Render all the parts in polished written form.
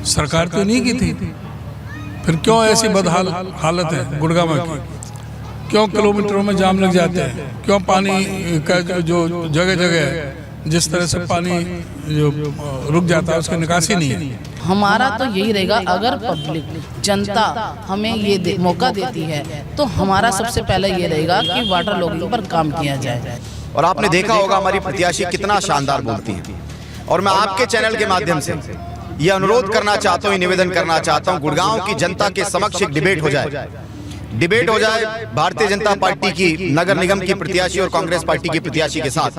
सरकार तो नहीं की थी, फिर क्यों ऐसी बदहाल हालत है गुड़गांव की? क्यों किलोमीटरों में जाम लग जाते हैं? क्यों पानी का जो जगह जगह है, जिस तरह से पानी जो रुक जाता है उसकी निकासी नहीं है। हमारा तो यही रहेगा, अगर पब्लिक जनता हमें ये मौका देती है तो हमारा सबसे पहले ये रहेगा कि वाटर लॉगिंग पर काम किया जाए। और आपने देखा होगा हमारी प्रत्याशी कितना शानदार बोलती हैं। और मैं आपके चैनल के माध्यम से ये अनुरोध करना चाहता हूँ, निवेदन करना चाहता हूँ, गुड़गांव की जनता के समक्ष एक डिबेट हो जाए भारतीय जनता पार्टी की नगर निगम की प्रत्याशी और कांग्रेस पार्टी की प्रत्याशी के साथ।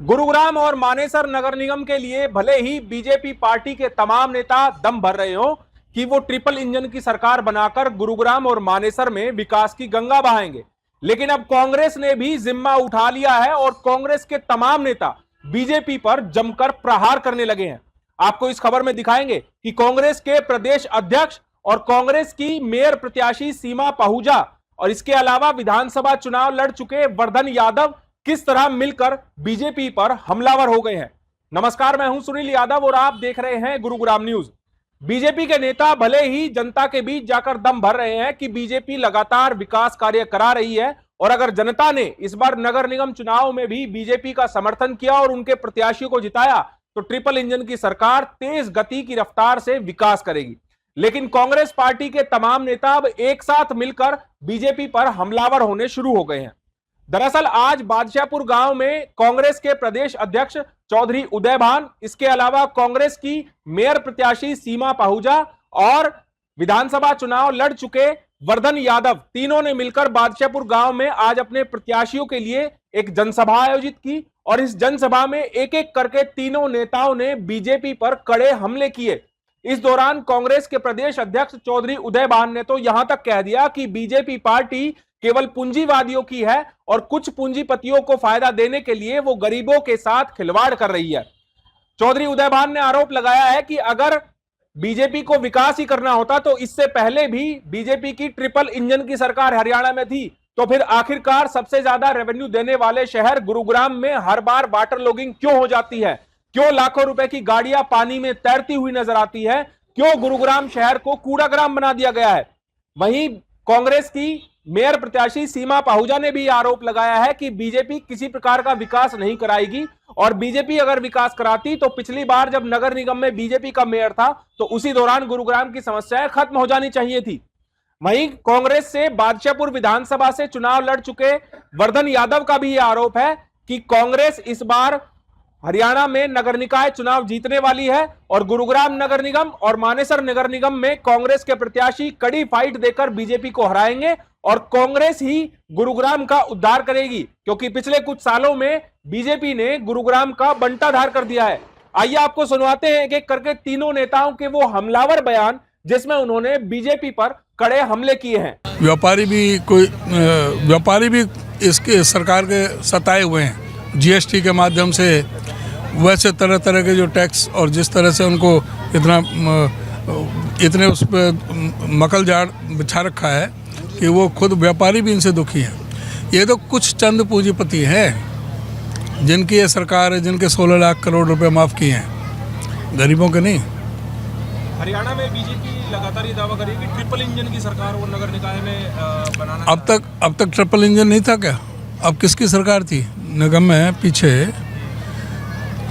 गुरुग्राम और मानेसर नगर निगम के लिए भले ही बीजेपी पार्टी के तमाम नेता दम भर रहे हो कि वो ट्रिपल इंजन की सरकार बनाकर गुरुग्राम और मानेसर में विकास की गंगा बहाएंगे, लेकिन अब कांग्रेस ने भी जिम्मा उठा लिया है और कांग्रेस के तमाम नेता बीजेपी पर जमकर प्रहार करने लगे हैं। आपको इस खबर में दिखाएंगे कि कांग्रेस के प्रदेश अध्यक्ष और कांग्रेस की मेयर प्रत्याशी सीमा पाहूजा और इसके अलावा विधानसभा चुनाव लड़ चुके वर्धन यादव किस तरह मिलकर बीजेपी पर हमलावर हो गए हैं। नमस्कार, मैं हूं सुनील यादव और आप देख रहे हैं गुरुग्राम न्यूज। बीजेपी के नेता भले ही जनता के बीच जाकर दम भर रहे हैं कि बीजेपी लगातार विकास कार्य करा रही है और अगर जनता ने इस बार नगर निगम चुनाव में भी बीजेपी का समर्थन किया और उनके प्रत्याशियों को जिताया तो ट्रिपल इंजन की सरकार तेज गति की रफ्तार से विकास करेगी, लेकिन कांग्रेस पार्टी के तमाम नेता अब एक साथ मिलकर बीजेपी पर हमलावर होने शुरू हो गए हैं। दरअसल आज बादशाहपुर गांव में कांग्रेस के प्रदेश अध्यक्ष चौधरी उदय भान, इसके अलावा कांग्रेस की मेयर प्रत्याशी सीमा पाहूजा और विधानसभा चुनाव लड़ चुके वर्धन यादव, तीनों ने मिलकर बादशाहपुर गांव में आज अपने प्रत्याशियों के लिए एक जनसभा आयोजित की और इस जनसभा में एक एक करके तीनों नेताओं ने बीजेपी पर कड़े हमले किए। इस दौरान कांग्रेस के प्रदेश अध्यक्ष चौधरी उदय भान ने तो यहां तक कह दिया कि बीजेपी पार्टी केवल पूंजीवादियों की है और कुछ पूंजीपतियों को फायदा देने के लिए वो गरीबों के साथ खिलवाड़ कर रही है। चौधरी उदय भान ने आरोप लगाया है कि अगर बीजेपी को विकास ही करना होता तो इससे पहले भी बीजेपी की ट्रिपल इंजन की सरकार हरियाणा में थी, तो फिर आखिरकार सबसे ज्यादा रेवेन्यू देने वाले शहर गुरुग्राम में हर बार वाटर लॉगिंग क्यों हो जाती है? क्यों लाखों रुपए की गाड़ियां पानी में तैरती हुई नजर आती है? क्यों गुरुग्राम शहर को कूड़ाग्राम बना दिया गया है? वहीं कांग्रेस की मेयर प्रत्याशी सीमा पाहूजा ने भी आरोप लगाया है कि बीजेपी किसी प्रकार का विकास नहीं कराएगी और बीजेपी अगर विकास कराती तो पिछली बार जब नगर निगम में बीजेपी का मेयर था तो उसी दौरान गुरुग्राम की समस्याएं खत्म हो जानी चाहिए थी। वहीं कांग्रेस से बादशाहपुर विधानसभा से चुनाव लड़ चुके वर्धन यादव का भी यह आरोप है कि कांग्रेस इस बार हरियाणा में नगर निकाय चुनाव जीतने वाली है और गुरुग्राम नगर निगम और मानेसर नगर निगम में कांग्रेस के प्रत्याशी कड़ी फाइट देकर बीजेपी को हराएंगे और कांग्रेस ही गुरुग्राम का उद्धार करेगी, क्योंकि पिछले कुछ सालों में बीजेपी ने गुरुग्राम का बंटाधार कर दिया है। आइए आपको सुनवाते हैं एक एक करके तीनों नेताओं के वो हमलावर बयान जिसमें उन्होंने बीजेपी पर कड़े हमले किए हैं। व्यापारी भी इसके सरकार के सताए हुए हैं जीएसटी के माध्यम से, वैसे तरह तरह के जो टैक्स और जिस तरह से उनको इतने उस पर मकल जाड़ बिछा रखा है कि वो खुद व्यापारी भी इनसे दुखी हैं। ये तो कुछ चंद पूंजीपति हैं जिनकी ये सरकार है, जिनके 16 लाख करोड़ रुपए माफ़ किए हैं, गरीबों के नहीं। हरियाणा में बीजेपी लगातार ये दावा करेगी कि ट्रिपल इंजन की सरकार वो नगर निकाय में बनाना। अब तक ट्रिपल इंजन नहीं था क्या? अब किसकी सरकार थी निगम में? पीछे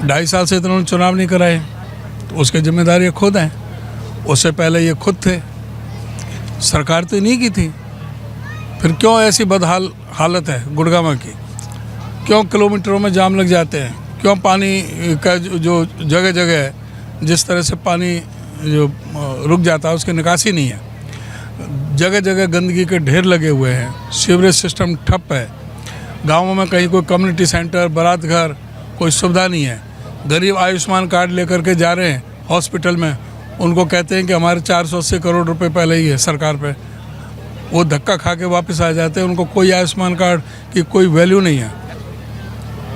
2.5 साल से इन्होंने चुनाव नहीं कराए, तो उसके जिम्मेदार ये खुद हैं। उससे पहले ये खुद थे, सरकार तो नहीं की थी, फिर क्यों ऐसी बदहाल हालत है गुड़गांव की? क्यों किलोमीटरों में जाम लग जाते हैं? क्यों पानी का जो जगह जगह है, जिस तरह से पानी जो रुक जाता है उसकी निकासी नहीं है। जगह जगह गंदगी के ढेर लगे हुए हैं, सीवरेज सिस्टम ठप है, गाँवों में कहीं कोई कम्युनिटी सेंटर, बारात घर, कोई सुविधा नहीं है। गरीब आयुष्मान कार्ड लेकर के जा रहे हैं हॉस्पिटल में, उनको कहते हैं कि हमारे 480 करोड़ रुपए पहले ही है सरकार पे, वो धक्का खा के वापस आ जाते हैं, उनको कोई आयुष्मान कार्ड की कोई वैल्यू नहीं है।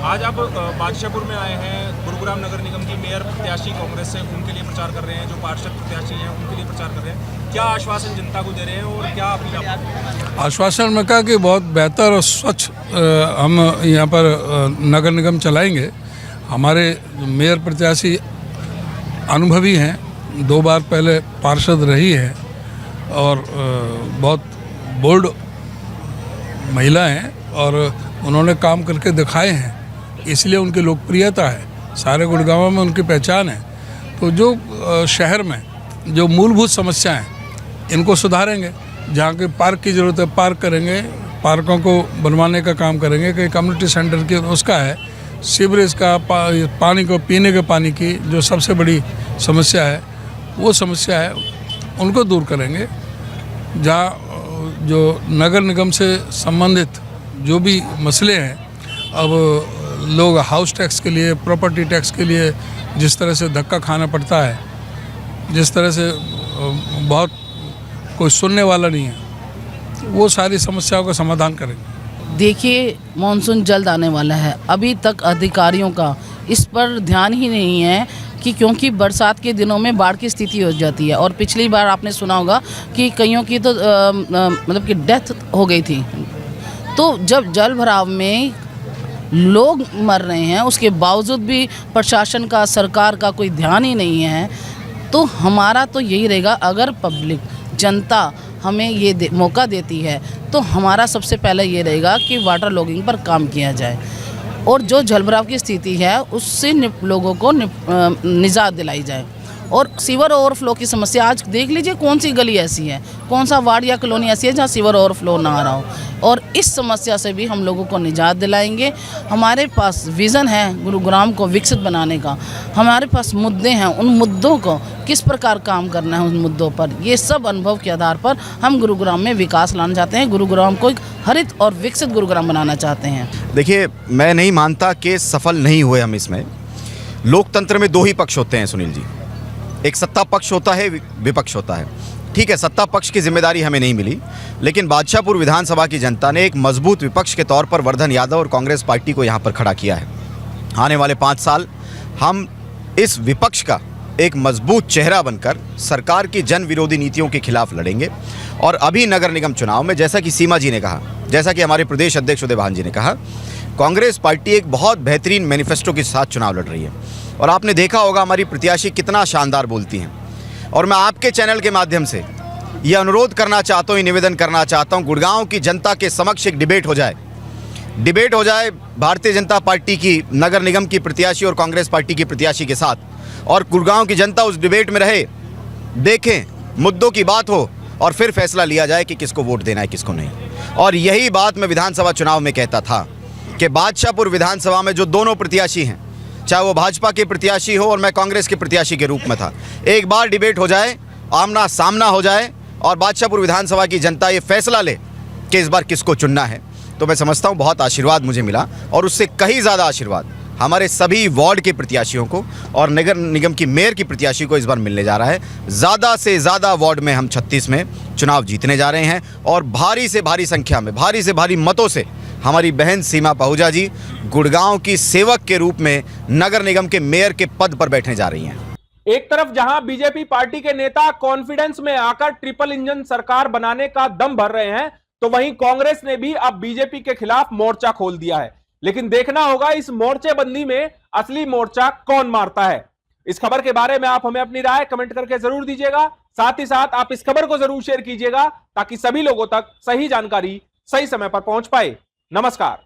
आज आप बादशाहपुर में आए हैं, गुरुग्राम नगर निगम की मेयर प्रत्याशी कांग्रेस से, उनके लिए प्रचार कर रहे हैं, जो पार्षद प्रत्याशी हैं उनके लिए प्रचार कर रहे हैं, क्या आश्वासन जनता को दे रहे हैं और क्या अपील? आश्वासन में कहा कि बहुत बेहतर और स्वच्छ हम यहाँ पर नगर निगम चलाएंगे। हमारे मेयर प्रत्याशी अनुभवी हैं, 2 बार पहले पार्षद रही है और बहुत बोल्ड महिला हैं और उन्होंने काम करके दिखाए हैं, इसलिए उनकी लोकप्रियता है, सारे गुड़गांव में उनकी पहचान है। तो जो शहर में जो मूलभूत समस्याएं हैं इनको सुधारेंगे। जहाँ के पार्क की ज़रूरत है पार्क करेंगे, पार्कों को बनवाने का काम करेंगे। कहीं कम्युनिटी सेंटर की उसका है, सीवरेज का पानी को पीने के पानी की जो सबसे बड़ी समस्या है वो समस्या है उनको दूर करेंगे। जहाँ जो नगर निगम से संबंधित जो भी मसले हैं, अब लोग हाउस टैक्स के लिए, प्रॉपर्टी टैक्स के लिए जिस तरह से धक्का खाना पड़ता है, जिस तरह से बहुत कोई सुनने वाला नहीं है, वो सारी समस्याओं का समाधान करेंगे। देखिए, मानसून जल्द आने वाला है, अभी तक अधिकारियों का इस पर ध्यान ही नहीं है कि क्योंकि बरसात के दिनों में बाढ़ की स्थिति हो जाती है और पिछली बार आपने सुना होगा कि कईयों की तो मतलब कि डेथ हो गई थी। तो जब जल भराव में लोग मर रहे हैं, उसके बावजूद भी प्रशासन का, सरकार का कोई ध्यान ही नहीं है, तो हमारा तो यही रहेगा, अगर पब्लिक, जनता हमें ये मौका देती है तो हमारा सबसे पहले ये रहेगा कि वाटर लॉगिंग पर काम किया जाए और जो जलभराव की स्थिति है उससे लोगों को निजात दिलाई जाए। और सीवर ओवरफ्लो की समस्या, आज देख लीजिए कौन सी गली ऐसी है, कौन सा वार्ड या कॉलोनी ऐसी है जहाँ सीवर ओवरफ्लो ना आ रहा हो, और इस समस्या से भी हम लोगों को निजात दिलाएंगे। हमारे पास विज़न है गुरुग्राम को विकसित बनाने का, हमारे पास मुद्दे हैं, उन मुद्दों को किस प्रकार काम करना है, उन मुद्दों पर, ये सब अनुभव के आधार पर हम गुरुग्राम में विकास लाना चाहते हैं। गुरुग्राम को एक हरित और विकसित गुरुग्राम बनाना चाहते हैं। देखिए, मैं नहीं मानता कि सफल नहीं हुए हम इसमें। लोकतंत्र में 2 ही पक्ष होते हैं सुनील जी, एक सत्ता पक्ष होता है, विपक्ष होता है। ठीक है, सत्ता पक्ष की जिम्मेदारी हमें नहीं मिली, लेकिन बादशाहपुर विधानसभा की जनता ने एक मजबूत विपक्ष के तौर पर वर्धन यादव और कांग्रेस पार्टी को यहाँ पर खड़ा किया है। आने वाले 5 साल हम इस विपक्ष का एक मजबूत चेहरा बनकर सरकार की जन विरोधी नीतियों के खिलाफ लड़ेंगे। और अभी नगर निगम चुनाव में, जैसा कि सीमा जी ने कहा, जैसा कि हमारे प्रदेश अध्यक्ष उदय भान जी ने कहा, कांग्रेस पार्टी एक बहुत बेहतरीन मैनिफेस्टो के साथ चुनाव लड़ रही है। और आपने देखा होगा हमारी प्रत्याशी कितना शानदार बोलती हैं। और मैं आपके चैनल के माध्यम से ये अनुरोध करना चाहता हूँ, निवेदन करना चाहता हूँ, गुड़गांव की जनता के समक्ष एक डिबेट हो जाए भारतीय जनता पार्टी की नगर निगम की प्रत्याशी और कांग्रेस पार्टी की प्रत्याशी के साथ, और गुड़गांव की जनता उस डिबेट में रहे, देखें, मुद्दों की बात हो और फिर फैसला लिया जाए कि किसको वोट देना है, किसको नहीं। और यही बात मैं विधानसभा चुनाव में कहता था कि बादशाहपुर विधानसभा में जो दोनों प्रत्याशी हैं, चाहे वो भाजपा के प्रत्याशी हो और मैं कांग्रेस के प्रत्याशी के रूप में था, एक बार डिबेट हो जाए, आमना सामना हो जाए और बादशाहपुर विधानसभा की जनता ये फैसला ले कि इस बार किसको चुनना है, तो मैं समझता हूँ बहुत आशीर्वाद मुझे मिला। और उससे कहीं ज़्यादा आशीर्वाद हमारे सभी वार्ड के प्रत्याशियों को और नगर निगम की मेयर की प्रत्याशी को इस बार मिलने जा रहा है। ज़्यादा से ज़्यादा वार्ड में हम 36 में चुनाव जीतने जा रहे हैं और भारी से भारी संख्या में, भारी से भारी मतों से हमारी बहन सीमा पाहुजा जी गुड़गांव की सेवक के रूप में नगर निगम के मेयर के पद पर बैठने जा रही हैं। एक तरफ जहां बीजेपी पार्टी के नेता कॉन्फिडेंस में आकर ट्रिपल इंजन सरकार बनाने का दम भर रहे हैं, तो वहीं कांग्रेस ने भी अब बीजेपी के खिलाफ मोर्चा खोल दिया है। लेकिन देखना होगा इस मोर्चेबंदी में असली मोर्चा कौन मारता है। इस खबर के बारे में आप हमें अपनी राय कमेंट करके जरूर दीजिएगा। साथ ही साथ आप इस खबर को जरूर शेयर कीजिएगा ताकि सभी लोगों तक सही जानकारी सही समय पर पहुंच पाए। नमस्कार।